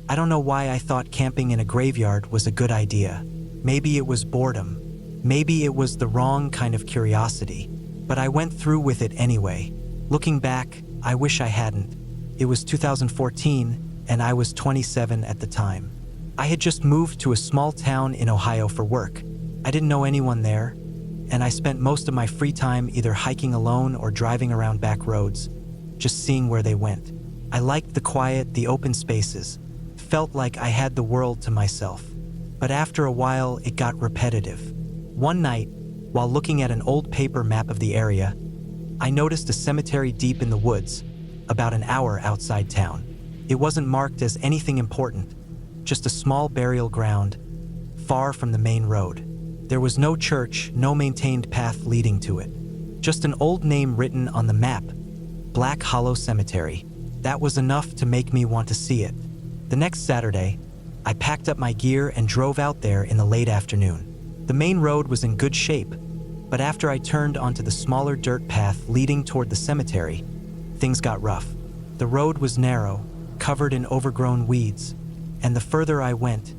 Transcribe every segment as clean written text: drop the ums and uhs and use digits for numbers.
I don't know why I thought camping in a graveyard was a good idea. Maybe it was boredom. Maybe it was the wrong kind of curiosity. But I went through with it anyway. Looking back, I wish I hadn't. It was 2014, and I was 27 at the time. I had just moved to a small town in Ohio for work. I didn't know anyone there, and I spent most of my free time either hiking alone or driving around back roads, just seeing where they went. I liked the quiet, the open spaces. Felt like I had the world to myself. But after a while, it got repetitive. One night, while looking at an old paper map of the area, I noticed a cemetery deep in the woods, about an hour outside town. It wasn't marked as anything important, just a small burial ground, far from the main road. There was no church, no maintained path leading to it. Just an old name written on the map, Black Hollow Cemetery. That was enough to make me want to see it. The next Saturday, I packed up my gear and drove out there in the late afternoon. The main road was in good shape, but after I turned onto the smaller dirt path leading toward the cemetery, things got rough. The road was narrow, covered in overgrown weeds, and the further I went,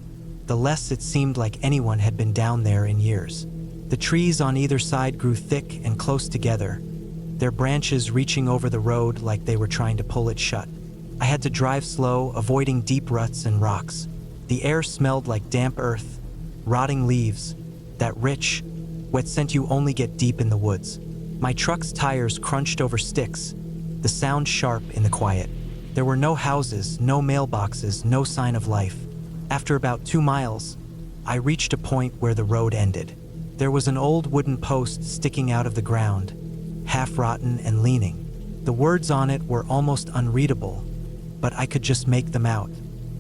the less it seemed like anyone had been down there in years. The trees on either side grew thick and close together, their branches reaching over the road like they were trying to pull it shut. I had to drive slow, avoiding deep ruts and rocks. The air smelled like damp earth, rotting leaves, that rich, wet scent you only get deep in the woods. My truck's tires crunched over sticks, the sound sharp in the quiet. There were no houses, no mailboxes, no sign of life. After about 2 miles, I reached a point where the road ended. There was an old wooden post sticking out of the ground, half rotten and leaning. The words on it were almost unreadable, but I could just make them out.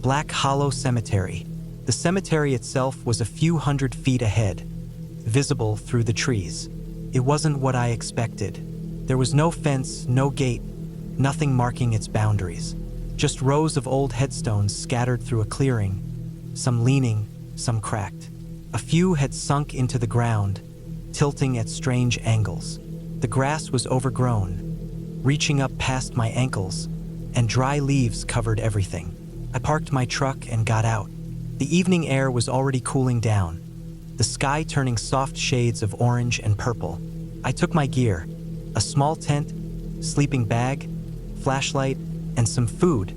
Black Hollow Cemetery. The cemetery itself was a few hundred feet ahead, visible through the trees. It wasn't what I expected. There was no fence, no gate, nothing marking its boundaries. Just rows of old headstones scattered through a clearing, some leaning, some cracked. A few had sunk into the ground, tilting at strange angles. The grass was overgrown, reaching up past my ankles, and dry leaves covered everything. I parked my truck and got out. The evening air was already cooling down, the sky turning soft shades of orange and purple. I took my gear, a small tent, sleeping bag, flashlight, and some food,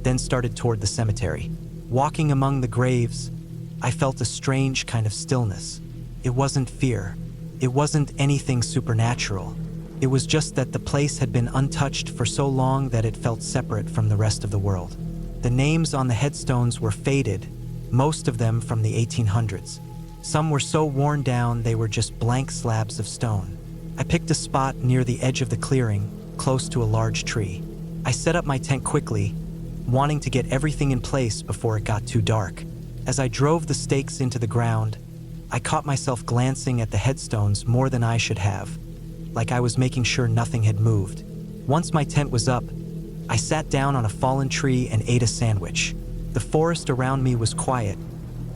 then started toward the cemetery. Walking among the graves, I felt a strange kind of stillness. It wasn't fear. It wasn't anything supernatural. It was just that the place had been untouched for so long that it felt separate from the rest of the world. The names on the headstones were faded, most of them from the 1800s. Some were so worn down they were just blank slabs of stone. I picked a spot near the edge of the clearing, close to a large tree. I set up my tent quickly, wanting to get everything in place before it got too dark. As I drove the stakes into the ground, I caught myself glancing at the headstones more than I should have, like I was making sure nothing had moved. Once my tent was up, I sat down on a fallen tree and ate a sandwich. The forest around me was quiet,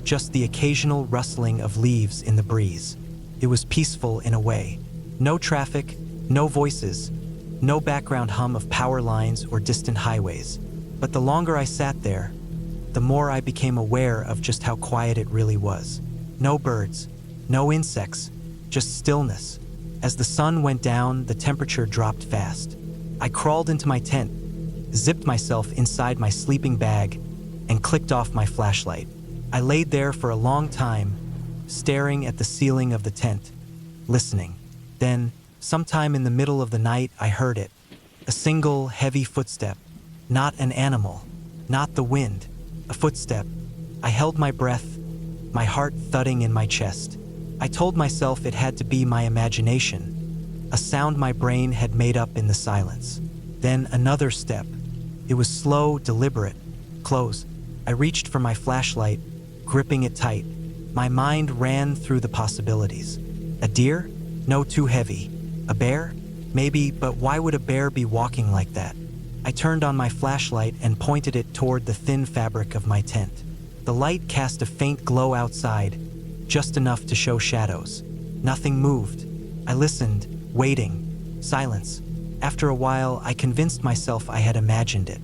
just the occasional rustling of leaves in the breeze. It was peaceful in a way. No traffic, no voices, no background hum of power lines or distant highways. But the longer I sat there, the more I became aware of just how quiet it really was. No birds, no insects, just stillness. As the sun went down, the temperature dropped fast. I crawled into my tent, zipped myself inside my sleeping bag, and clicked off my flashlight. I laid there for a long time, staring at the ceiling of the tent, listening. Then, sometime in the middle of the night, I heard it. A single, heavy footstep. Not an animal, not the wind. A footstep. I held my breath, my heart thudding in my chest. I told myself it had to be my imagination, a sound my brain had made up in the silence. Then another step. It was slow, deliberate, close. I reached for my flashlight, gripping it tight. My mind ran through the possibilities. A deer? No, too heavy. A bear? Maybe, but why would a bear be walking like that? I turned on my flashlight and pointed it toward the thin fabric of my tent. The light cast a faint glow outside, just enough to show shadows. Nothing moved. I listened, waiting. Silence. After a while, I convinced myself I had imagined it.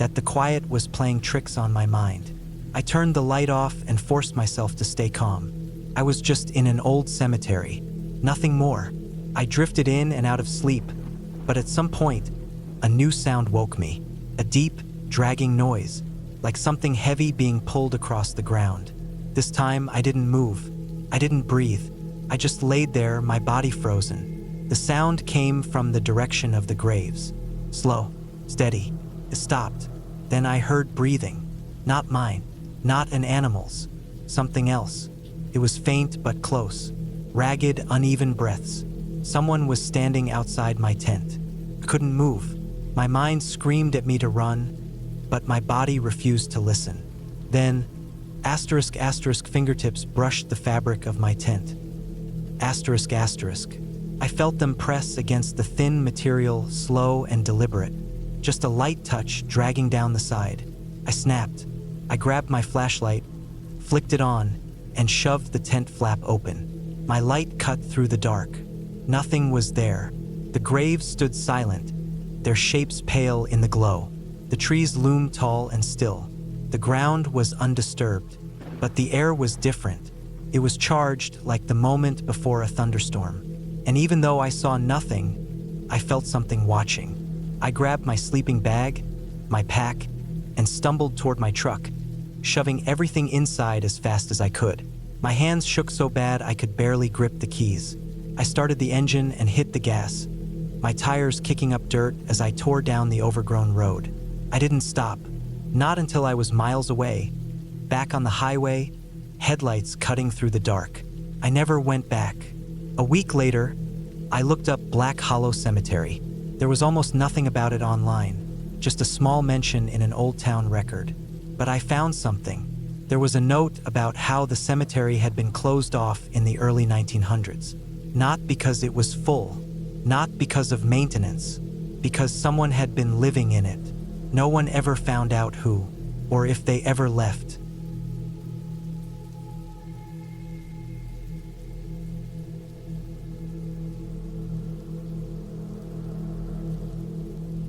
that the quiet was playing tricks on my mind. I turned the light off and forced myself to stay calm. I was just in an old cemetery, nothing more. I drifted in and out of sleep, but at some point, a new sound woke me. A deep, dragging noise, like something heavy being pulled across the ground. This time, I didn't move. I didn't breathe. I just laid there, my body frozen. The sound came from the direction of the graves. Slow, steady. It stopped. Then I heard breathing. Not mine, not an animal's. Something else. It was faint but close. Ragged, uneven breaths. Someone was standing outside my tent. I couldn't move. My mind screamed at me to run, but my body refused to listen. Then, fingertips brushed the fabric of my tent. I felt them press against the thin material, slow and deliberate. Just a light touch dragging down the side. I snapped. I grabbed my flashlight, flicked it on, and shoved the tent flap open. My light cut through the dark. Nothing was there. The graves stood silent, their shapes pale in the glow. The trees loomed tall and still. The ground was undisturbed, but the air was different. It was charged like the moment before a thunderstorm. And even though I saw nothing, I felt something watching. I grabbed my sleeping bag, my pack, and stumbled toward my truck, shoving everything inside as fast as I could. My hands shook so bad I could barely grip the keys. I started the engine and hit the gas, my tires kicking up dirt as I tore down the overgrown road. I didn't stop, not until I was miles away, back on the highway, headlights cutting through the dark. I never went back. A week later, I looked up Black Hollow Cemetery. There was almost nothing about it online, just a small mention in an old town record. But I found something. There was a note about how the cemetery had been closed off in the early 1900s. Not because it was full, not because of maintenance, because someone had been living in it. No one ever found out who, or if they ever left.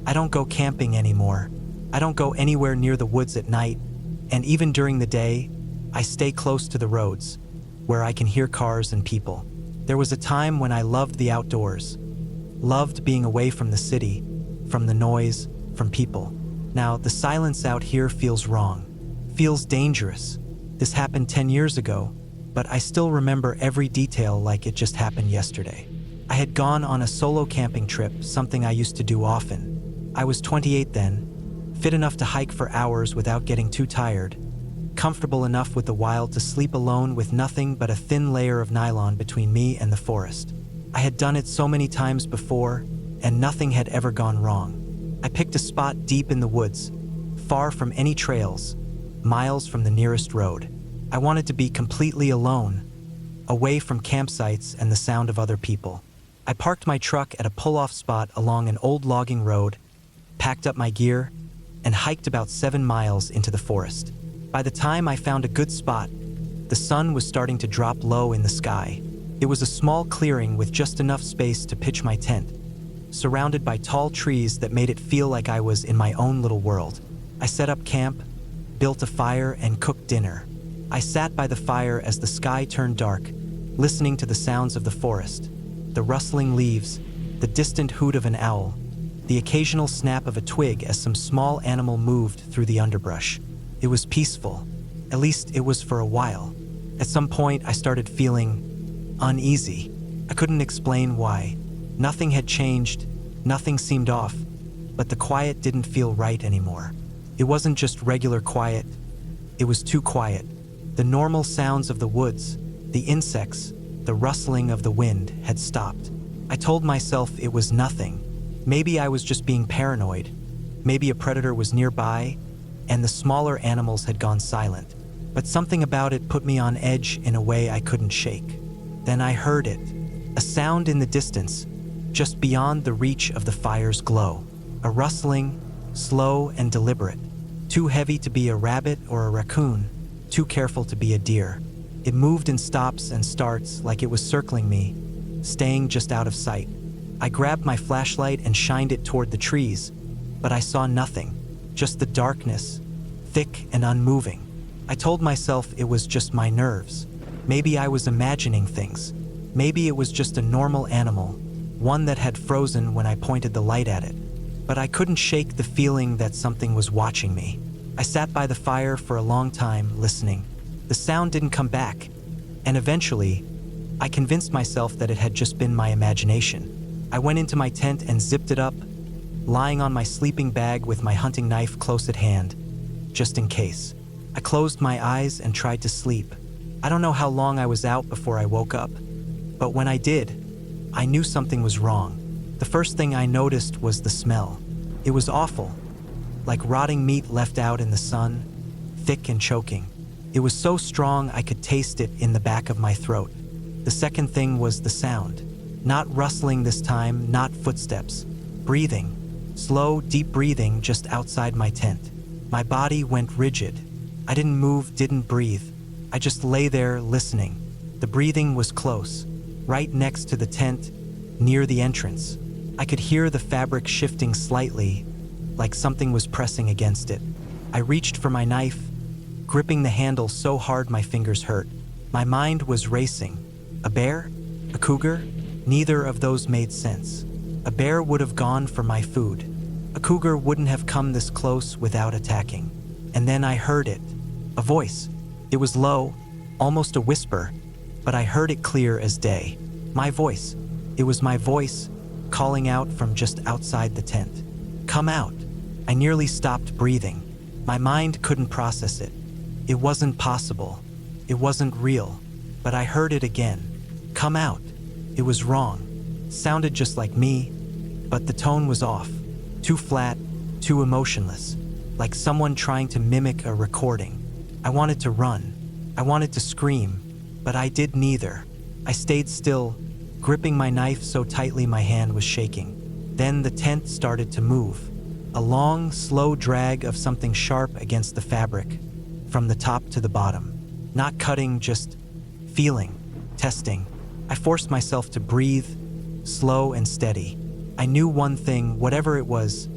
I don't go camping anymore. I don't go anywhere near the woods at night, and even during the day, I stay close to the roads, where I can hear cars and people. There was a time when I loved the outdoors, loved being away from the city, from the noise, from people. Now, the silence out here feels wrong, feels dangerous. This happened 10 years ago, but I still remember every detail like it just happened yesterday. I had gone on a solo camping trip, something I used to do often. I was 28 then, fit enough to hike for hours without getting too tired, comfortable enough with the wild to sleep alone with nothing but a thin layer of nylon between me and the forest. I had done it so many times before, and nothing had ever gone wrong. I picked a spot deep in the woods, far from any trails, miles from the nearest road. I wanted to be completely alone, away from campsites and the sound of other people. I parked my truck at a pull-off spot along an old logging road, packed up my gear, and hiked about 7 miles into the forest. By the time I found a good spot, the sun was starting to drop low in the sky. It was a small clearing with just enough space to pitch my tent, surrounded by tall trees that made it feel like I was in my own little world. I set up camp, built a fire, and cooked dinner. I sat by the fire as the sky turned dark, listening to the sounds of the forest, the rustling leaves, the distant hoot of an owl, the occasional snap of a twig as some small animal moved through the underbrush. It was peaceful. At least it was for a while. At some point, I started feeling uneasy. I couldn't explain why. Nothing had changed, nothing seemed off, but the quiet didn't feel right anymore. It wasn't just regular quiet, it was too quiet. The normal sounds of the woods, the insects, the rustling of the wind had stopped. I told myself it was nothing. Maybe I was just being paranoid. Maybe a predator was nearby, and the smaller animals had gone silent. But something about it put me on edge in a way I couldn't shake. Then I heard it, a sound in the distance, just beyond the reach of the fire's glow. A rustling, slow and deliberate, too heavy to be a rabbit or a raccoon, too careful to be a deer. It moved in stops and starts like it was circling me, staying just out of sight. I grabbed my flashlight and shined it toward the trees, but I saw nothing, just the darkness, thick and unmoving. I told myself it was just my nerves. Maybe I was imagining things. Maybe it was just a normal animal, one that had frozen when I pointed the light at it. But I couldn't shake the feeling that something was watching me. I sat by the fire for a long time, listening. The sound didn't come back, and eventually, I convinced myself that it had just been my imagination. I went into my tent and zipped it up, lying on my sleeping bag with my hunting knife close at hand, just in case. I closed my eyes and tried to sleep. I don't know how long I was out before I woke up, but when I did, I knew something was wrong. The first thing I noticed was the smell. It was awful, like rotting meat left out in the sun, thick and choking. It was so strong I could taste it in the back of my throat. The second thing was the sound. Not rustling this time, not footsteps. Breathing. Slow, deep breathing just outside my tent. My body went rigid. I didn't move, didn't breathe. I just lay there listening. The breathing was close, right next to the tent, near the entrance. I could hear the fabric shifting slightly, like something was pressing against it. I reached for my knife, gripping the handle so hard my fingers hurt. My mind was racing. A bear? A cougar? Neither of those made sense. A bear would have gone for my food. A cougar wouldn't have come this close without attacking. And then I heard it. A voice. It was low, almost a whisper, but I heard it clear as day. My voice. It was my voice, calling out from just outside the tent. Come out. I nearly stopped breathing. My mind couldn't process it. It wasn't possible. It wasn't real. But I heard it again. Come out. It was wrong. It sounded just like me, but the tone was off. Too flat, too emotionless, like someone trying to mimic a recording. I wanted to run. I wanted to scream, but I did neither. I stayed still, gripping my knife so tightly my hand was shaking. Then the tent started to move. A long, slow drag of something sharp against the fabric, from the top to the bottom. Not cutting, just feeling, testing. I forced myself to breathe, slow and steady. I knew one thing, whatever it was,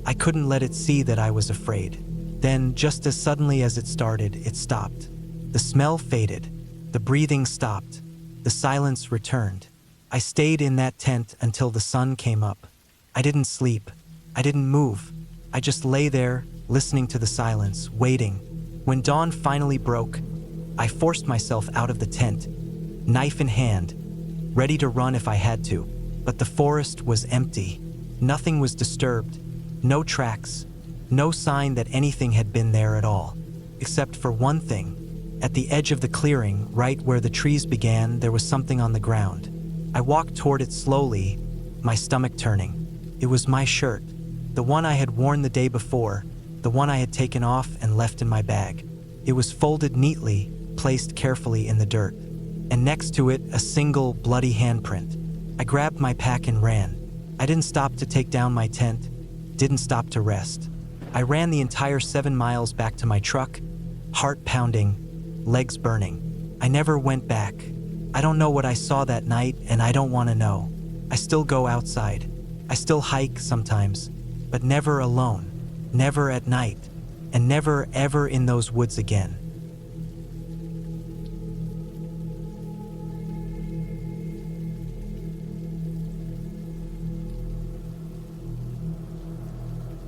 I couldn't let it see that I was afraid. Then, just as suddenly as it started, it stopped. The smell faded. The breathing stopped. The silence returned. I stayed in that tent until the sun came up. I didn't sleep. I didn't move. I just lay there, listening to the silence, waiting. When dawn finally broke, I forced myself out of the tent, knife in hand, ready to run if I had to. But the forest was empty. Nothing was disturbed. No tracks. No sign that anything had been there at all. Except for one thing. At the edge of the clearing, right where the trees began, there was something on the ground. I walked toward it slowly, my stomach turning. It was my shirt. The one I had worn the day before. The one I had taken off and left in my bag. It was folded neatly, placed carefully in the dirt. And next to it, a single, bloody handprint. I grabbed my pack and ran. I didn't stop to take down my tent, didn't stop to rest. I ran the entire 7 miles back to my truck, heart pounding, legs burning. I never went back. I don't know what I saw that night, and I don't want to know. I still go outside. I still hike sometimes, but never alone, never at night, and never ever in those woods again.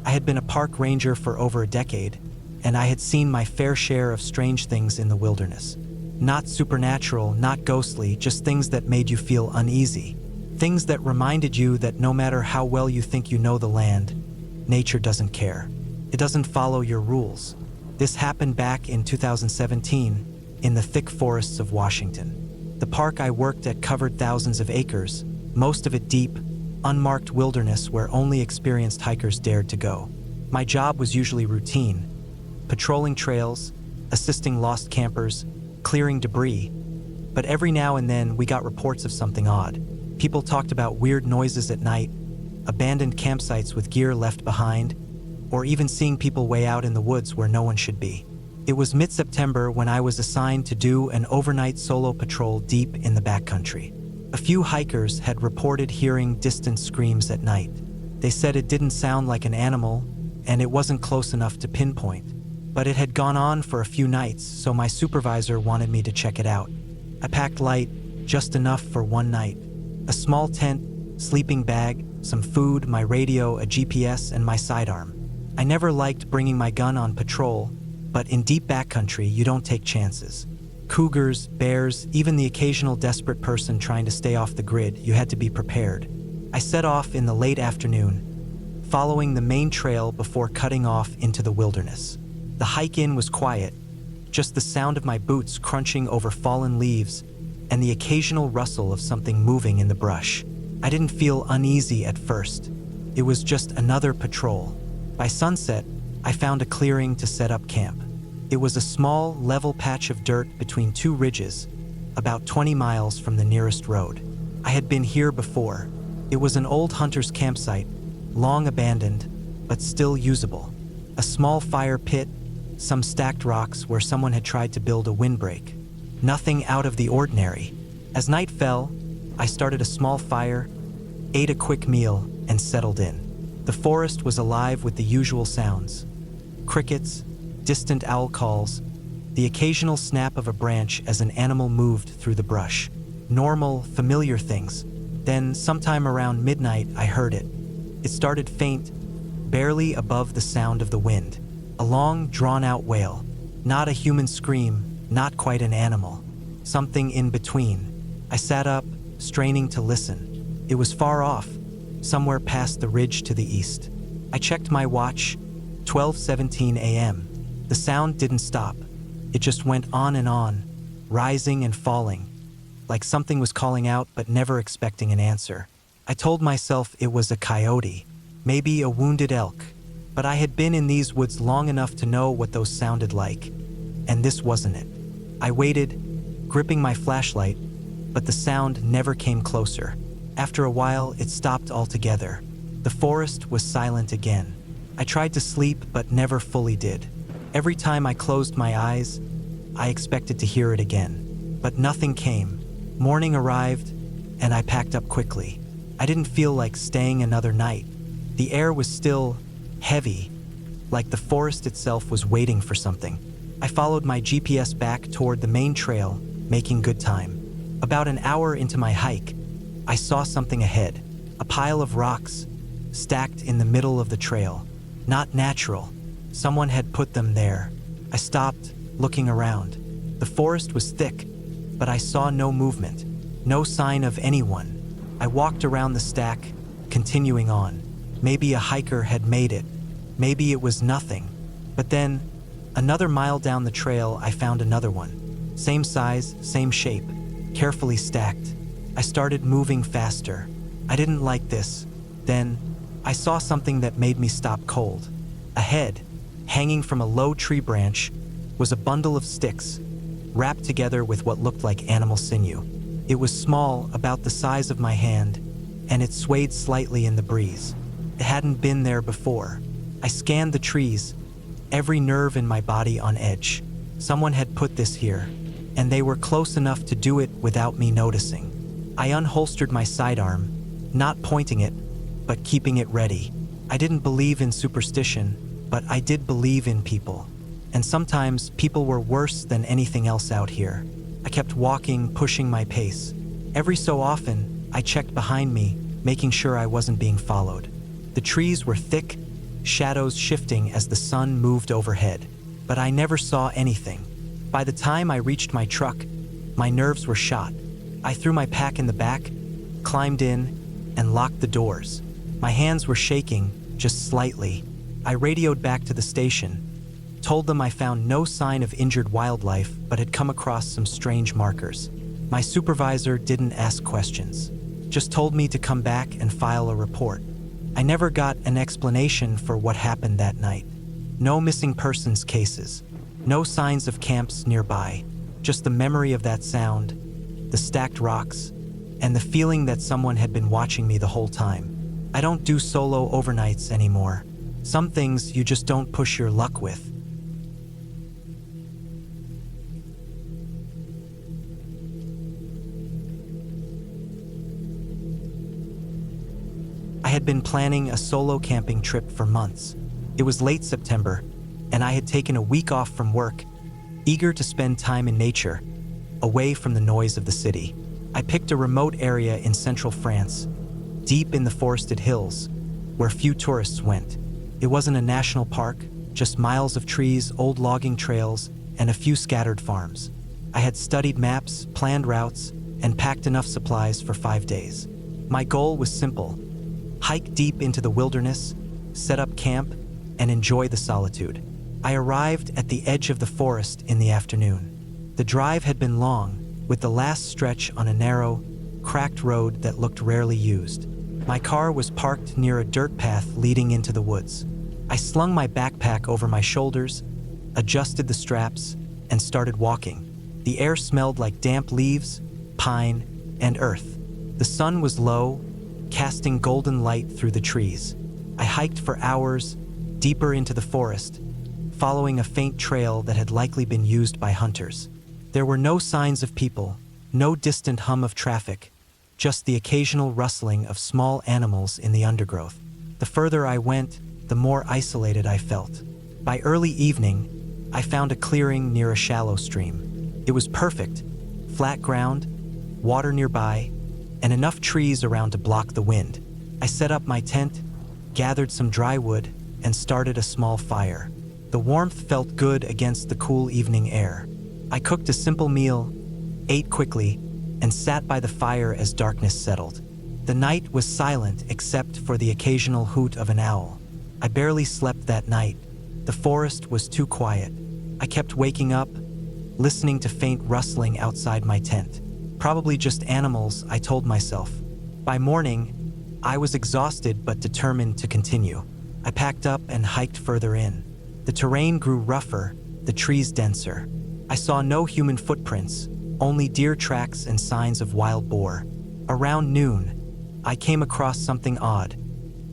I had been a park ranger for over a decade, and I had seen my fair share of strange things in the wilderness. Not supernatural, not ghostly, just things that made you feel uneasy. Things that reminded you that no matter how well you think you know the land, nature doesn't care. It doesn't follow your rules. This happened back in 2017 in the thick forests of Washington. The park I worked at covered thousands of acres, most of it deep, unmarked wilderness where only experienced hikers dared to go. My job was usually routine, patrolling trails, assisting lost campers, clearing debris. But every now and then we got reports of something odd. People talked about weird noises at night, abandoned campsites with gear left behind, or even seeing people way out in the woods where no one should be. It was mid-September when I was assigned to do an overnight solo patrol deep in the backcountry. A few hikers had reported hearing distant screams at night. They said it didn't sound like an animal, and it wasn't close enough to pinpoint. But it had gone on for a few nights, so my supervisor wanted me to check it out. I packed light, just enough for one night. A small tent, sleeping bag, some food, my radio, a GPS, and my sidearm. I never liked bringing my gun on patrol, but in deep backcountry, you don't take chances. Cougars, bears, even the occasional desperate person trying to stay off the grid, you had to be prepared. I set off in the late afternoon, following the main trail before cutting off into the wilderness. The hike in was quiet, just the sound of my boots crunching over fallen leaves and the occasional rustle of something moving in the brush. I didn't feel uneasy at first. It was just another patrol. By sunset, I found a clearing to set up camp. It was a small, level patch of dirt between two ridges, about 20 miles from the nearest road. I had been here before. It was an old hunter's campsite, long abandoned, but still usable. A small fire pit, some stacked rocks where someone had tried to build a windbreak. Nothing out of the ordinary. As night fell, I started a small fire, ate a quick meal, and settled in. The forest was alive with the usual sounds. Crickets, distant owl calls, the occasional snap of a branch as an animal moved through the brush. Normal, familiar things. Then, sometime around midnight, I heard it. It started faint, barely above the sound of the wind. A long, drawn-out wail. Not a human scream, not quite an animal. Something in between. I sat up, straining to listen. It was far off, somewhere past the ridge to the east. I checked my watch, 12:17 a.m. The sound didn't stop. It just went on and on, rising and falling, like something was calling out but never expecting an answer. I told myself it was a coyote, maybe a wounded elk, but I had been in these woods long enough to know what those sounded like, and this wasn't it. I waited, gripping my flashlight, but the sound never came closer. After a while, it stopped altogether. The forest was silent again. I tried to sleep, but never fully did. Every time I closed my eyes, I expected to hear it again. But nothing came. Morning arrived, and I packed up quickly. I didn't feel like staying another night. The air was still heavy, like the forest itself was waiting for something. I followed my GPS back toward the main trail, making good time. About an hour into my hike, I saw something ahead, a pile of rocks stacked in the middle of the trail. Not natural. Someone had put them there. I stopped, looking around. The forest was thick, but I saw no movement, no sign of anyone. I walked around the stack, continuing on. Maybe a hiker had made it. Maybe it was nothing. But then, another mile down the trail, I found another one. Same size, same shape, carefully stacked. I started moving faster. I didn't like this. Then, I saw something that made me stop cold. Ahead, hanging from a low tree branch, was a bundle of sticks, wrapped together with what looked like animal sinew. It was small, about the size of my hand, and it swayed slightly in the breeze. It hadn't been there before. I scanned the trees, every nerve in my body on edge. Someone had put this here, and they were close enough to do it without me noticing. I unholstered my sidearm, not pointing it, but keeping it ready. I didn't believe in superstition, but I did believe in people. And sometimes people were worse than anything else out here. I kept walking, pushing my pace. Every so often, I checked behind me, making sure I wasn't being followed. The trees were thick, shadows shifting as the sun moved overhead. But I never saw anything. By the time I reached my truck, my nerves were shot. I threw my pack in the back, climbed in, and locked the doors. My hands were shaking, just slightly. I radioed back to the station, told them I found no sign of injured wildlife but had come across some strange markers. My supervisor didn't ask questions, just told me to come back and file a report. I never got an explanation for what happened that night. No missing persons cases, no signs of camps nearby, just the memory of that sound, the stacked rocks, and the feeling that someone had been watching me the whole time. I don't do solo overnights anymore. Some things you just don't push your luck with. I had been planning a solo camping trip for months. It was late September, and I had taken a week off from work, eager to spend time in nature, away from the noise of the city. I picked a remote area in central France, deep in the forested hills, where few tourists went. It wasn't a national park, just miles of trees, old logging trails, and a few scattered farms. I had studied maps, planned routes, and packed enough supplies for 5 days. My goal was simple: hike deep into the wilderness, set up camp, and enjoy the solitude. I arrived at the edge of the forest in the afternoon. The drive had been long, with the last stretch on a narrow, cracked road that looked rarely used. My car was parked near a dirt path leading into the woods. I slung my backpack over my shoulders, adjusted the straps, and started walking. The air smelled like damp leaves, pine, and earth. The sun was low, casting golden light through the trees. I hiked for hours, deeper into the forest, following a faint trail that had likely been used by hunters. There were no signs of people, no distant hum of traffic, just the occasional rustling of small animals in the undergrowth. The further I went, the more isolated I felt. By early evening, I found a clearing near a shallow stream. It was perfect: flat ground, water nearby, and enough trees around to block the wind. I set up my tent, gathered some dry wood, and started a small fire. The warmth felt good against the cool evening air. I cooked a simple meal, ate quickly, and sat by the fire as darkness settled. The night was silent except for the occasional hoot of an owl. I barely slept that night. The forest was too quiet. I kept waking up, listening to faint rustling outside my tent. Probably just animals, I told myself. By morning, I was exhausted but determined to continue. I packed up and hiked further in. The terrain grew rougher, the trees denser. I saw no human footprints, only deer tracks and signs of wild boar. Around noon, I came across something odd: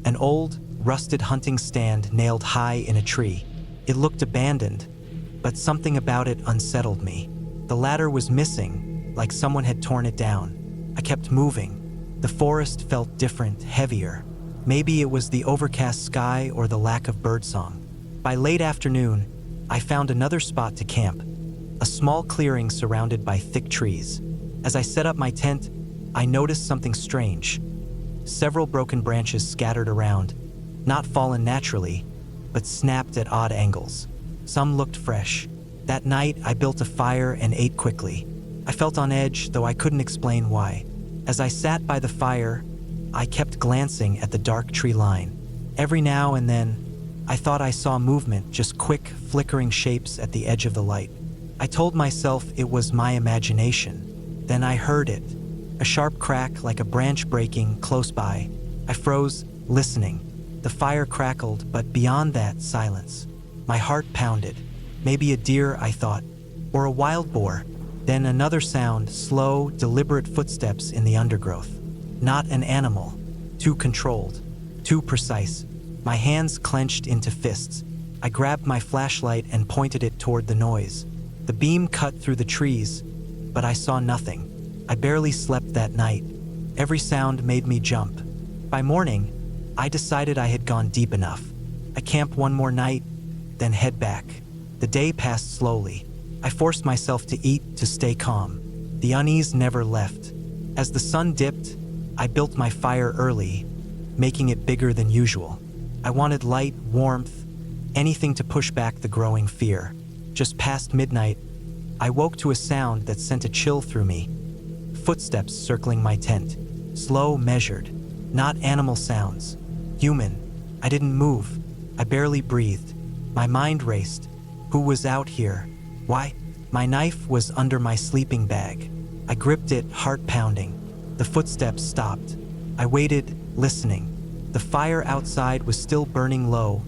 an old, rusted hunting stand nailed high in a tree. It looked abandoned, but something about it unsettled me. The ladder was missing, like someone had torn it down. I kept moving. The forest felt different, heavier. Maybe it was the overcast sky or the lack of birdsong. By late afternoon, I found another spot to camp, a small clearing surrounded by thick trees. As I set up my tent, I noticed something strange. Several broken branches scattered around, not fallen naturally, but snapped at odd angles. Some looked fresh. That night, I built a fire and ate quickly. I felt on edge, though I couldn't explain why. As I sat by the fire, I kept glancing at the dark tree line. Every now and then, I thought I saw movement, just quick, flickering shapes at the edge of the light. I told myself it was my imagination. Then I heard it, a sharp crack like a branch breaking close by. I froze, listening. The fire crackled, but beyond that, silence. My heart pounded. Maybe a deer, I thought, or a wild boar. Then another sound, slow, deliberate footsteps in the undergrowth. Not an animal. Too controlled. Too precise. My hands clenched into fists. I grabbed my flashlight and pointed it toward the noise. The beam cut through the trees, but I saw nothing. I barely slept that night. Every sound made me jump. By morning, I decided I had gone deep enough. I camped one more night, then head back. The day passed slowly. I forced myself to eat to stay calm. The unease never left. As the sun dipped, I built my fire early, making it bigger than usual. I wanted light, warmth, anything to push back the growing fear. Just past midnight, I woke to a sound that sent a chill through me. Footsteps circling my tent. Slow, measured. Not animal sounds. Human. I didn't move. I barely breathed. My mind raced. Who was out here? Why? My knife was under my sleeping bag. I gripped it, heart pounding. The footsteps stopped. I waited, listening. The fire outside was still burning low,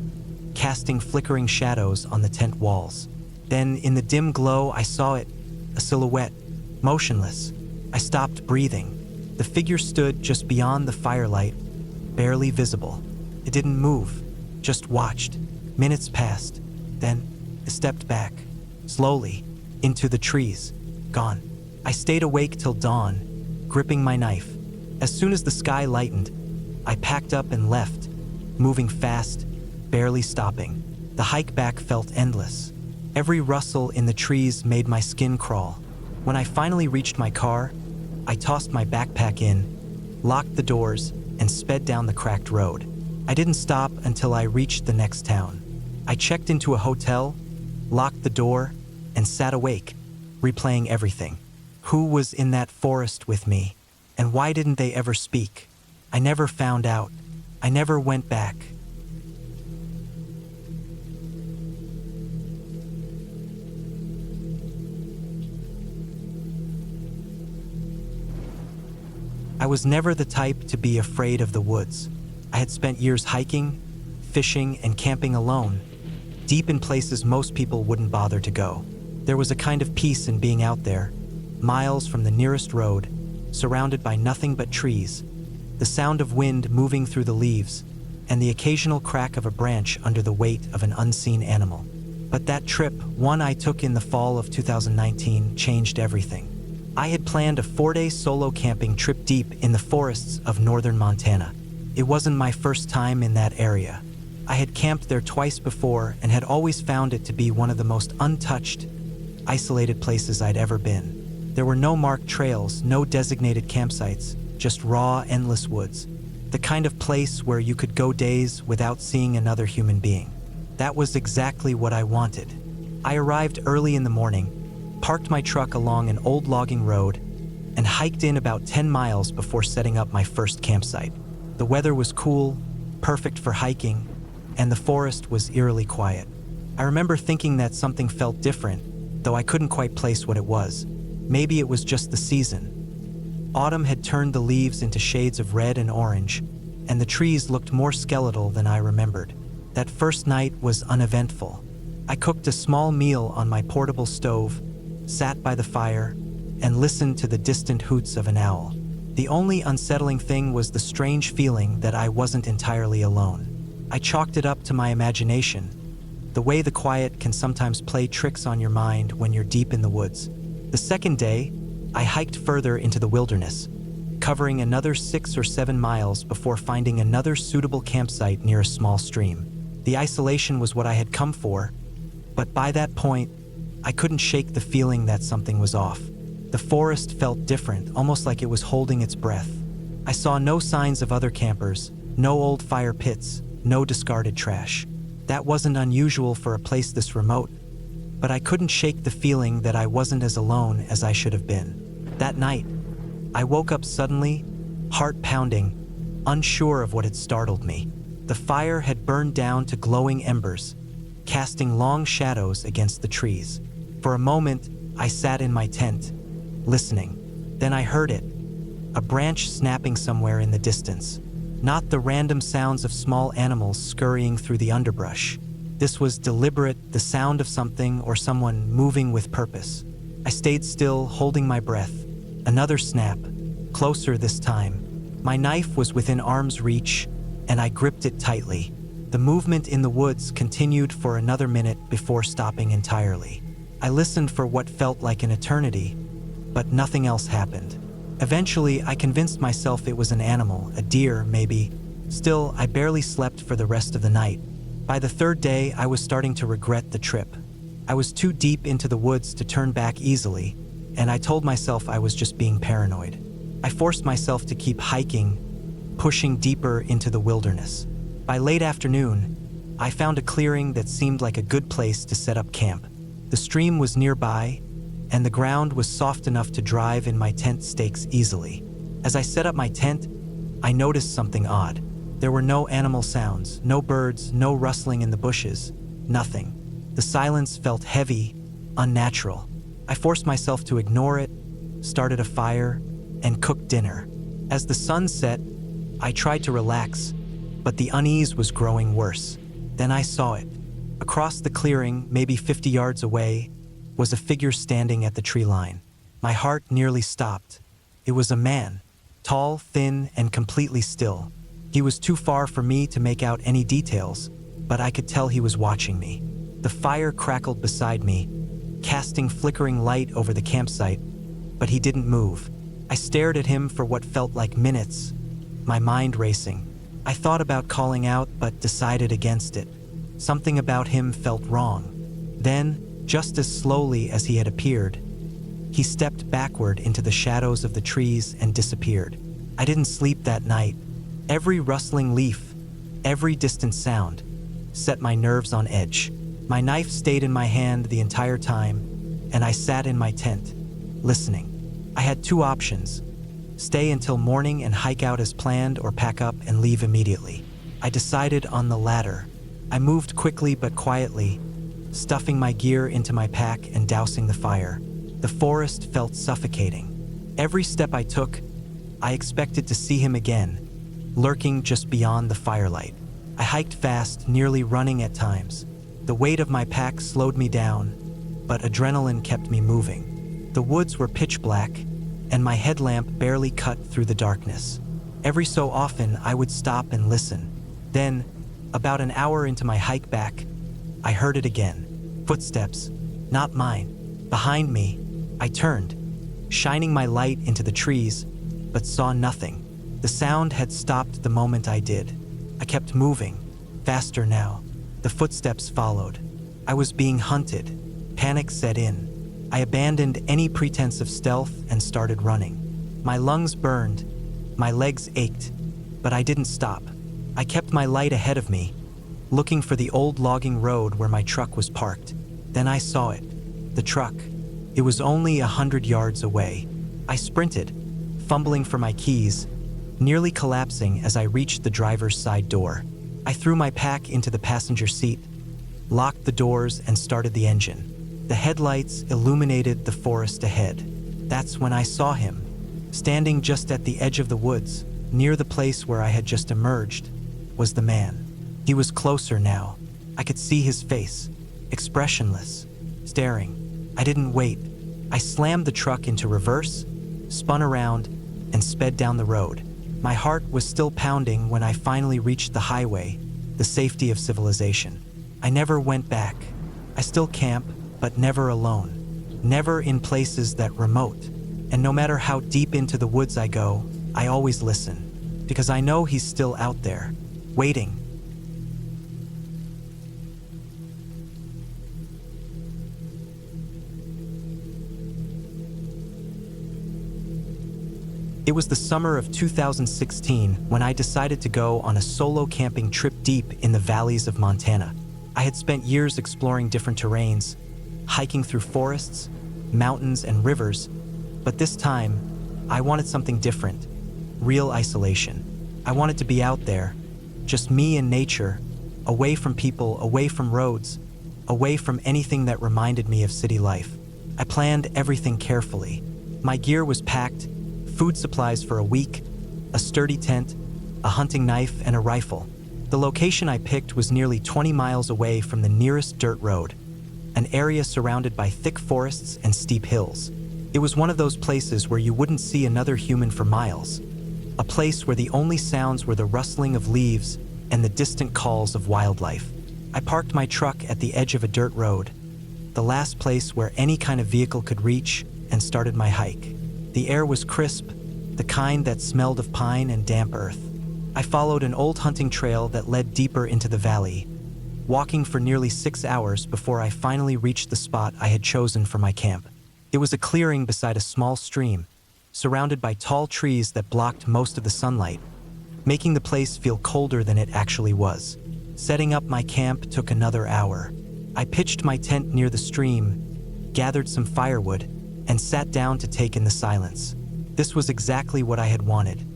casting flickering shadows on the tent walls. Then, in the dim glow, I saw it, a silhouette, motionless. I stopped breathing. The figure stood just beyond the firelight, barely visible. It didn't move, just watched. Minutes passed. Then, it stepped back, slowly, into the trees, gone. I stayed awake till dawn, gripping my knife. As soon as the sky lightened, I packed up and left, moving fast, barely stopping. The hike back felt endless. Every rustle in the trees made my skin crawl. When I finally reached my car, I tossed my backpack in, locked the doors, and sped down the cracked road. I didn't stop until I reached the next town. I checked into a hotel, locked the door, and sat awake, replaying everything. Who was in that forest with me? And why didn't they ever speak? I never found out. I never went back. I was never the type to be afraid of the woods. I had spent years hiking, fishing, and camping alone, deep in places most people wouldn't bother to go. There was a kind of peace in being out there, miles from the nearest road, surrounded by nothing but trees, the sound of wind moving through the leaves, and the occasional crack of a branch under the weight of an unseen animal. But that trip, one I took in the fall of 2019, changed everything. I had planned a 4-day solo camping trip deep in the forests of northern Montana. It wasn't my first time in that area. I had camped there twice before and had always found it to be one of the most untouched, isolated places I'd ever been. There were no marked trails, no designated campsites, just raw, endless woods. The kind of place where you could go days without seeing another human being. That was exactly what I wanted. I arrived early in the morning, parked my truck along an old logging road, and hiked in about 10 miles before setting up my first campsite. The weather was cool, perfect for hiking, and the forest was eerily quiet. I remember thinking that something felt different, though I couldn't quite place what it was. Maybe it was just the season. Autumn had turned the leaves into shades of red and orange, and the trees looked more skeletal than I remembered. That first night was uneventful. I cooked a small meal on my portable stove, sat by the fire, and listened to the distant hoots of an owl. The only unsettling thing was the strange feeling that I wasn't entirely alone. I chalked it up to my imagination, the way the quiet can sometimes play tricks on your mind when you're deep in the woods. The second day, I hiked further into the wilderness, covering another 6 or 7 miles before finding another suitable campsite near a small stream. The isolation was what I had come for, but by that point, I couldn't shake the feeling that something was off. The forest felt different, almost like it was holding its breath. I saw no signs of other campers, no old fire pits, no discarded trash. That wasn't unusual for a place this remote, but I couldn't shake the feeling that I wasn't as alone as I should have been. That night, I woke up suddenly, heart pounding, unsure of what had startled me. The fire had burned down to glowing embers, casting long shadows against the trees. For a moment, I sat in my tent, listening. Then I heard it, a branch snapping somewhere in the distance. Not the random sounds of small animals scurrying through the underbrush. This was deliberate, the sound of something or someone moving with purpose. I stayed still, holding my breath. Another snap, closer this time. My knife was within arm's reach, and I gripped it tightly. The movement in the woods continued for another minute before stopping entirely. I listened for what felt like an eternity, but nothing else happened. Eventually, I convinced myself it was an animal, a deer, maybe. Still, I barely slept for the rest of the night. By the third day, I was starting to regret the trip. I was too deep into the woods to turn back easily, and I told myself I was just being paranoid. I forced myself to keep hiking, pushing deeper into the wilderness. By late afternoon, I found a clearing that seemed like a good place to set up camp. The stream was nearby, and the ground was soft enough to drive in my tent stakes easily. As I set up my tent, I noticed something odd. There were no animal sounds, no birds, no rustling in the bushes, nothing. The silence felt heavy, unnatural. I forced myself to ignore it, started a fire, and cooked dinner. As the sun set, I tried to relax, but the unease was growing worse. Then I saw it. Across the clearing, maybe 50 yards away, was a figure standing at the tree line. My heart nearly stopped. It was a man, tall, thin, and completely still. He was too far for me to make out any details, but I could tell he was watching me. The fire crackled beside me, casting flickering light over the campsite, but he didn't move. I stared at him for what felt like minutes, my mind racing. I thought about calling out, but decided against it. Something about him felt wrong. Then, just as slowly as he had appeared, he stepped backward into the shadows of the trees and disappeared. I didn't sleep that night. Every rustling leaf, every distant sound, set my nerves on edge. My knife stayed in my hand the entire time, and I sat in my tent, listening. I had two options: stay until morning and hike out as planned, or pack up and leave immediately. I decided on the latter. I moved quickly but quietly, stuffing my gear into my pack and dousing the fire. The forest felt suffocating. Every step I took, I expected to see him again, lurking just beyond the firelight. I hiked fast, nearly running at times. The weight of my pack slowed me down, but adrenaline kept me moving. The woods were pitch black, and my headlamp barely cut through the darkness. Every so often, I would stop and listen. Then, about an hour into my hike back, I heard it again. Footsteps, not mine. Behind me, I turned, shining my light into the trees, but saw nothing. The sound had stopped the moment I did. I kept moving, faster now. The footsteps followed. I was being hunted. Panic set in. I abandoned any pretense of stealth and started running. My lungs burned, my legs ached, but I didn't stop. I kept my light ahead of me, looking for the old logging road where my truck was parked. Then I saw it. The truck. It was only 100 yards away. I sprinted, fumbling for my keys, nearly collapsing as I reached the driver's side door. I threw my pack into the passenger seat, locked the doors, and started the engine. The headlights illuminated the forest ahead. That's when I saw him, standing just at the edge of the woods, near the place where I had just emerged, was the man. He was closer now. I could see his face, expressionless, staring. I didn't wait. I slammed the truck into reverse, spun around, and sped down the road. My heart was still pounding when I finally reached the highway, the safety of civilization. I never went back. I still camp, but never alone. Never in places that remote. And no matter how deep into the woods I go, I always listen, because I know he's still out there, waiting. It was the summer of 2016 when I decided to go on a solo camping trip deep in the valleys of Montana. I had spent years exploring different terrains, hiking through forests, mountains, and rivers, but this time, I wanted something different, real isolation. I wanted to be out there, just me and nature, away from people, away from roads, away from anything that reminded me of city life. I planned everything carefully. My gear was packed: food supplies for a week, a sturdy tent, a hunting knife, and a rifle. The location I picked was nearly 20 miles away from the nearest dirt road, an area surrounded by thick forests and steep hills. It was one of those places where you wouldn't see another human for miles, a place where the only sounds were the rustling of leaves and the distant calls of wildlife. I parked my truck at the edge of a dirt road, the last place where any kind of vehicle could reach, and started my hike. The air was crisp, the kind that smelled of pine and damp earth. I followed an old hunting trail that led deeper into the valley, walking for nearly 6 hours before I finally reached the spot I had chosen for my camp. It was a clearing beside a small stream, surrounded by tall trees that blocked most of the sunlight, making the place feel colder than it actually was. Setting up my camp took another hour. I pitched my tent near the stream, gathered some firewood, and sat down to take in the silence. This was exactly what I had wanted.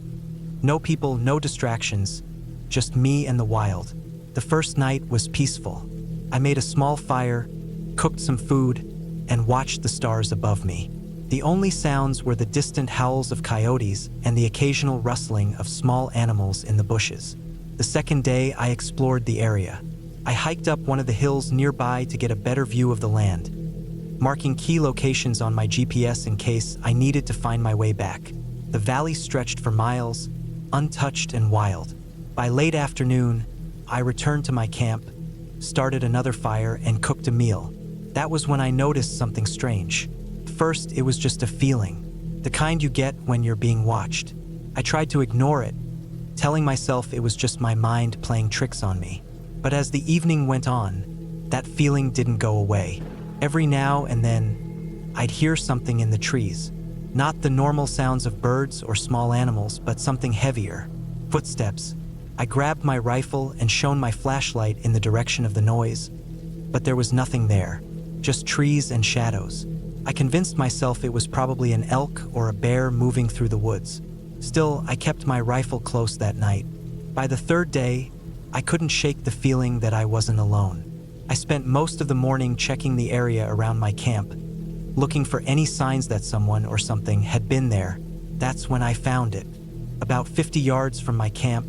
No people, no distractions, just me and the wild. The first night was peaceful. I made a small fire, cooked some food, and watched the stars above me. The only sounds were the distant howls of coyotes and the occasional rustling of small animals in the bushes. The second day, I explored the area. I hiked up one of the hills nearby to get a better view of the land, marking key locations on my GPS in case I needed to find my way back. The valley stretched for miles, untouched and wild. By late afternoon, I returned to my camp, started another fire, and cooked a meal. That was when I noticed something strange. First, it was just a feeling, the kind you get when you're being watched. I tried to ignore it, telling myself it was just my mind playing tricks on me. But as the evening went on, that feeling didn't go away. Every now and then, I'd hear something in the trees. Not the normal sounds of birds or small animals, but something heavier. Footsteps. I grabbed my rifle and shone my flashlight in the direction of the noise, but there was nothing there, just trees and shadows. I convinced myself it was probably an elk or a bear moving through the woods. Still, I kept my rifle close that night. By the third day, I couldn't shake the feeling that I wasn't alone. I spent most of the morning checking the area around my camp, looking for any signs that someone or something had been there. That's when I found it. About 50 yards from my camp,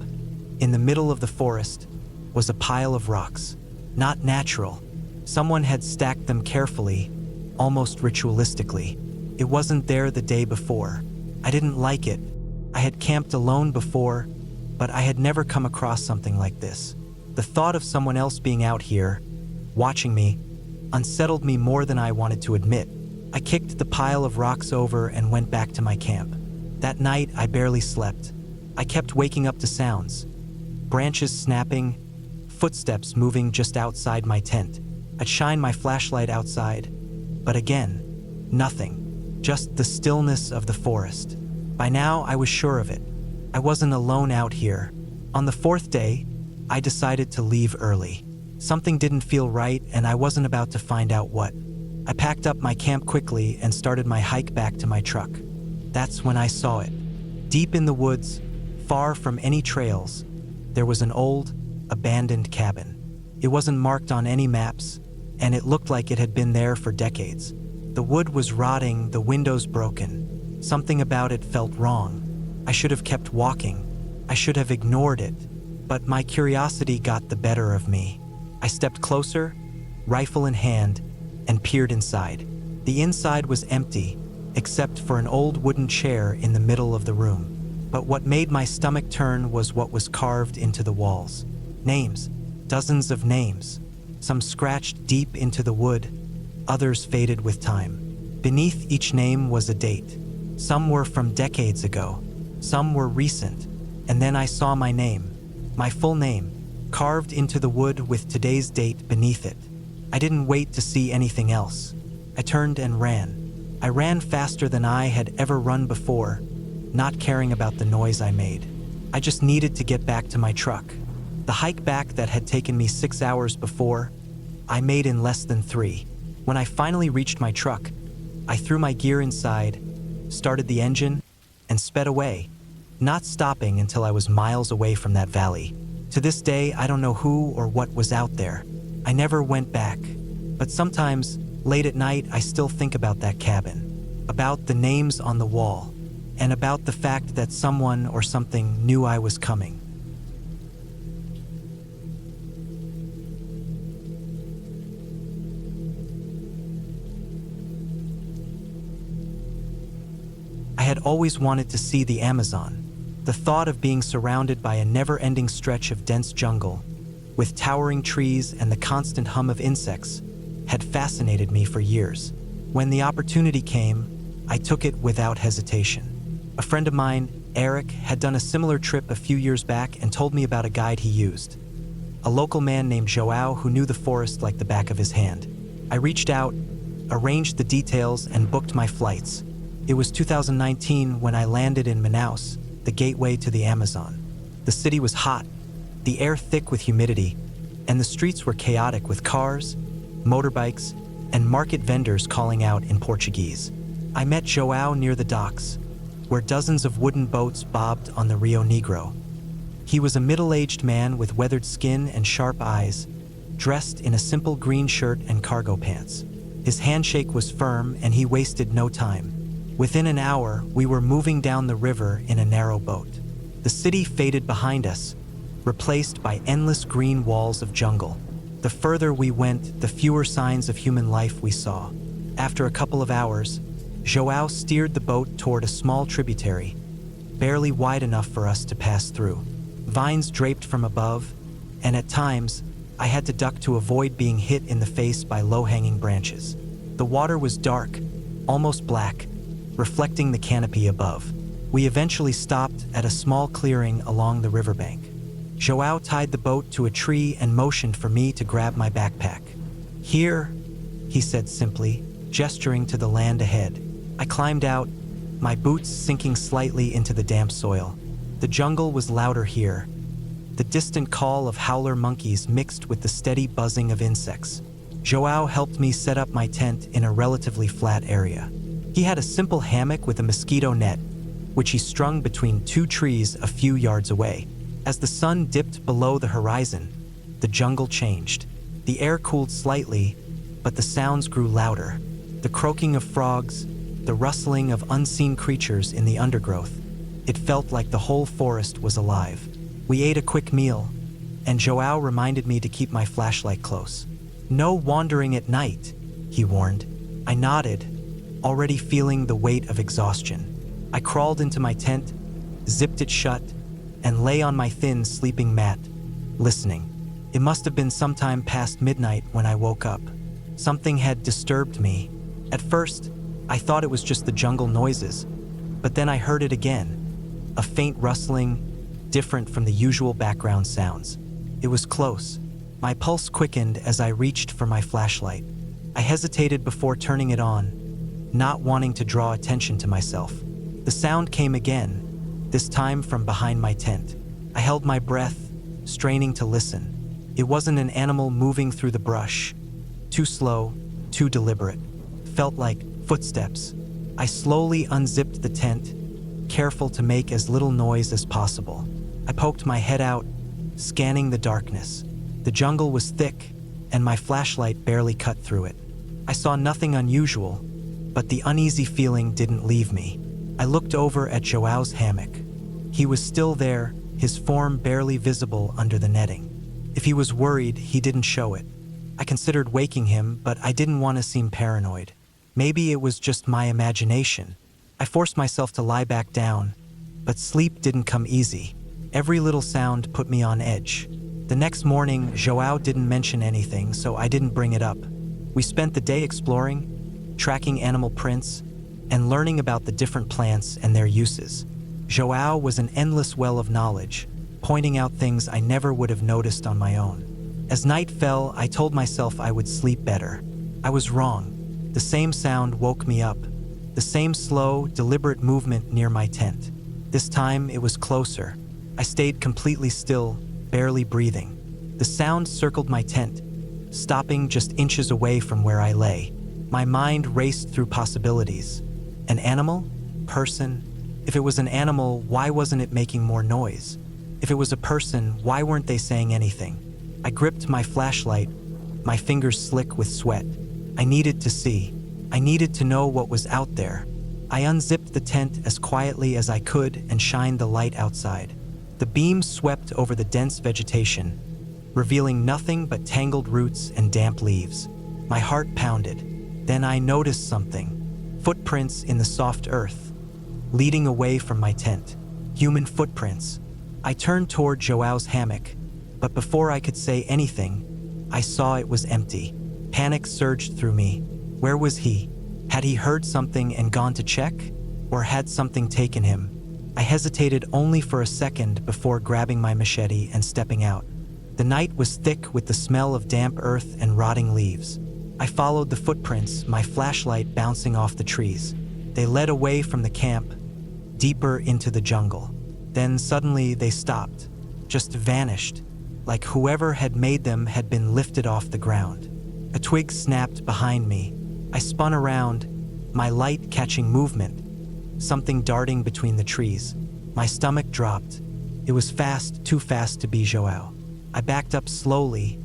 in the middle of the forest, was a pile of rocks. Not natural. Someone had stacked them carefully, almost ritualistically. It wasn't there the day before. I didn't like it. I had camped alone before, but I had never come across something like this. The thought of someone else being out here, watching me, unsettled me more than I wanted to admit. I kicked the pile of rocks over and went back to my camp. That night, I barely slept. I kept waking up to sounds. Branches snapping, footsteps moving just outside my tent. I'd shine my flashlight outside, but again, nothing. Just the stillness of the forest. By now, I was sure of it. I wasn't alone out here. On the fourth day, I decided to leave early. Something didn't feel right, and I wasn't about to find out what. I packed up my camp quickly and started my hike back to my truck. That's when I saw it. Deep in the woods, far from any trails, there was an old, abandoned cabin. It wasn't marked on any maps, and it looked like it had been there for decades. The wood was rotting, the windows broken. Something about it felt wrong. I should have kept walking. I should have ignored it, but my curiosity got the better of me. I stepped closer, rifle in hand, and peered inside. The inside was empty, except for an old wooden chair in the middle of the room. But what made my stomach turn was what was carved into the walls. Names, dozens of names. Some scratched deep into the wood, others faded with time. Beneath each name was a date. Some were from decades ago, some were recent, and then I saw my name, my full name, carved into the wood with today's date beneath it. I didn't wait to see anything else. I turned and ran. I ran faster than I had ever run before, not caring about the noise I made. I just needed to get back to my truck. The hike back that had taken me 6 hours before, I made in less than 3. When I finally reached my truck, I threw my gear inside, started the engine, and sped away, not stopping until I was miles away from that valley. To this day, I don't know who or what was out there. I never went back, but sometimes, late at night, I still think about that cabin, about the names on the wall, and about the fact that someone or something knew I was coming. I had always wanted to see the Amazon. The thought of being surrounded by a never-ending stretch of dense jungle, with towering trees and the constant hum of insects, had fascinated me for years. When the opportunity came, I took it without hesitation. A friend of mine, Eric, had done a similar trip a few years back and told me about a guide he used. A local man named Joao who knew the forest like the back of his hand. I reached out, arranged the details, and booked my flights. It was 2019 when I landed in Manaus, the gateway to the Amazon. The city was hot, the air thick with humidity, and the streets were chaotic with cars, motorbikes, and market vendors calling out in Portuguese. I met Joao near the docks, where dozens of wooden boats bobbed on the Rio Negro. He was a middle-aged man with weathered skin and sharp eyes, dressed in a simple green shirt and cargo pants. His handshake was firm, and he wasted no time. Within an hour, we were moving down the river in a narrow boat. The city faded behind us, replaced by endless green walls of jungle. The further we went, the fewer signs of human life we saw. After a couple of hours, Joao steered the boat toward a small tributary, barely wide enough for us to pass through. Vines draped from above, and at times, I had to duck to avoid being hit in the face by low-hanging branches. The water was dark, almost black, reflecting the canopy above. We eventually stopped at a small clearing along the riverbank. Joao tied the boat to a tree and motioned for me to grab my backpack. "Here," he said simply, gesturing to the land ahead. I climbed out, my boots sinking slightly into the damp soil. The jungle was louder here. The distant call of howler monkeys mixed with the steady buzzing of insects. Joao helped me set up my tent in a relatively flat area. He had a simple hammock with a mosquito net, which he strung between two trees a few yards away. As the sun dipped below the horizon, the jungle changed. The air cooled slightly, but the sounds grew louder. The croaking of frogs, the rustling of unseen creatures in the undergrowth. It felt like the whole forest was alive. We ate a quick meal, and Joao reminded me to keep my flashlight close. "No wandering at night," he warned. I nodded, already feeling the weight of exhaustion. I crawled into my tent, zipped it shut, and lay on my thin sleeping mat, listening. It must have been sometime past midnight when I woke up. Something had disturbed me. At first, I thought it was just the jungle noises, but then I heard it again. A faint rustling, different from the usual background sounds. It was close. My pulse quickened as I reached for my flashlight. I hesitated before turning it on, not wanting to draw attention to myself. The sound came again, this time from behind my tent. I held my breath, straining to listen. It wasn't an animal moving through the brush. Too slow, too deliberate. Felt like footsteps. I slowly unzipped the tent, careful to make as little noise as possible. I poked my head out, scanning the darkness. The jungle was thick, and my flashlight barely cut through it. I saw nothing unusual, but the uneasy feeling didn't leave me. I looked over at Joao's hammock. He was still there, his form barely visible under the netting. If he was worried, he didn't show it. I considered waking him, but I didn't want to seem paranoid. Maybe it was just my imagination. I forced myself to lie back down, but sleep didn't come easy. Every little sound put me on edge. The next morning, Joao didn't mention anything, so I didn't bring it up. We spent the day exploring, tracking animal prints, and learning about the different plants and their uses. Joao was an endless well of knowledge, pointing out things I never would have noticed on my own. As night fell, I told myself I would sleep better. I was wrong. The same sound woke me up, the same slow, deliberate movement near my tent. This time, it was closer. I stayed completely still, barely breathing. The sound circled my tent, stopping just inches away from where I lay. My mind raced through possibilities. An animal? Person? If it was an animal, why wasn't it making more noise? If it was a person, why weren't they saying anything? I gripped my flashlight, my fingers slick with sweat. I needed to see. I needed to know what was out there. I unzipped the tent as quietly as I could and shined the light outside. The beam swept over the dense vegetation, revealing nothing but tangled roots and damp leaves. My heart pounded. Then I noticed something. Footprints in the soft earth, leading away from my tent. Human footprints. I turned toward Joao's hammock, but before I could say anything, I saw it was empty. Panic surged through me. Where was he? Had he heard something and gone to check? Or had something taken him? I hesitated only for a second before grabbing my machete and stepping out. The night was thick with the smell of damp earth and rotting leaves. I followed the footprints, my flashlight bouncing off the trees. They led away from the camp, deeper into the jungle. Then suddenly they stopped, just vanished, like whoever had made them had been lifted off the ground. A twig snapped behind me. I spun around, my light catching movement, something darting between the trees. My stomach dropped. It was fast, too fast to be Joao. I backed up slowly,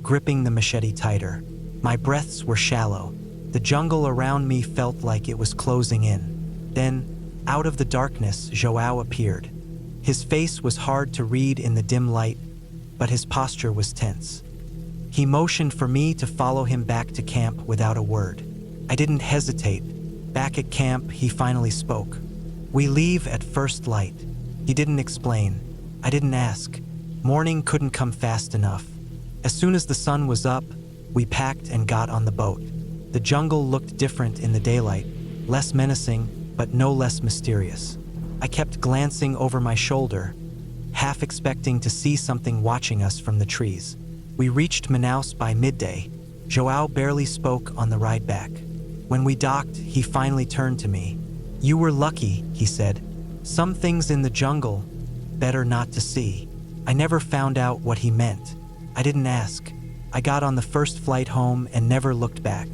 gripping the machete tighter. My breaths were shallow. The jungle around me felt like it was closing in. Then, out of the darkness, Joao appeared. His face was hard to read in the dim light, but his posture was tense. He motioned for me to follow him back to camp without a word. I didn't hesitate. Back at camp, he finally spoke. "We leave at first light." He didn't explain. I didn't ask. Morning couldn't come fast enough. As soon as the sun was up, we packed and got on the boat. The jungle looked different in the daylight, less menacing, but no less mysterious. I kept glancing over my shoulder, half expecting to see something watching us from the trees. We reached Manaus by midday. João barely spoke on the ride back. When we docked, he finally turned to me. "You were lucky," he said. "Some things in the jungle, better not to see." I never found out what he meant. I didn't ask. I got on the first flight home and never looked back.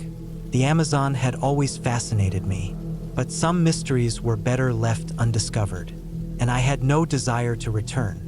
The Amazon had always fascinated me, but some mysteries were better left undiscovered, and I had no desire to return.